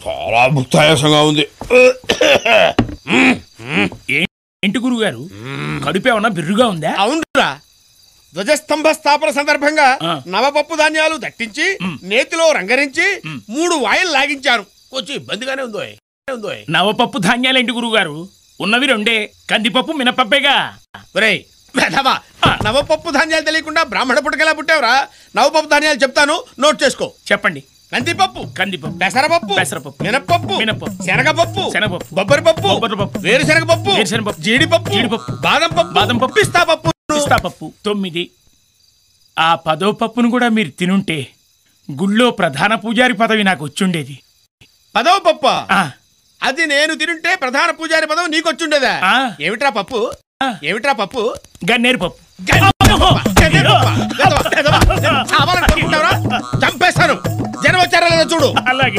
చాలా భుక్తాయాసంగా ఉంది. ఏంటి గురుగారు, కడుపేమన్నా బిర్రుగా ఉందా? అవునురా, ధ్వజస్తంభ స్థాపన సందర్భంగా నవపప్పు ధాన్యాలు దట్టించి నేతిలో రంగరించి 3 వాయిలు లాగించారు. కొంచెం ఇబ్బందిగానే ఉందో. నవపప్పు ధాన్యాలేంటి గురుగారు, ఉన్నవి 2 కందిపప్పు మినపప్పేగా. నవపప్పు ధాన్యాలు తెలియకుండా బ్రాహ్మణ పుట్టకెలా పుట్టావురా? నవపప్పు ధాన్యాలు చెప్తాను, నోట్ చేసుకో. చెప్పండి. కందిపప్పు, పెసరపప్పు, మినపప్పు, శనగపప్పు, బొబ్బరిపప్పు, వేరుశనగపప్పు, జీడిపప్పు, బాదం పప్పు, పిస్తా పప్పు. 9. ఆ 10వ పప్పును కూడా మీరు తినుంటే గుళ్ళో ప్రధాన పూజారి పదవి నాకు వచ్చుండేది. 10వ పప్ప? అది నేను తినుంటే ప్రధాన పూజారి పదవి నీకొచ్చుండేదా? ఏమిట్రా పప్పు? గన్నేరు పప్పు. చంపేస్తాను. జనం వచ్చారా లేదా చూడు. అలాగే.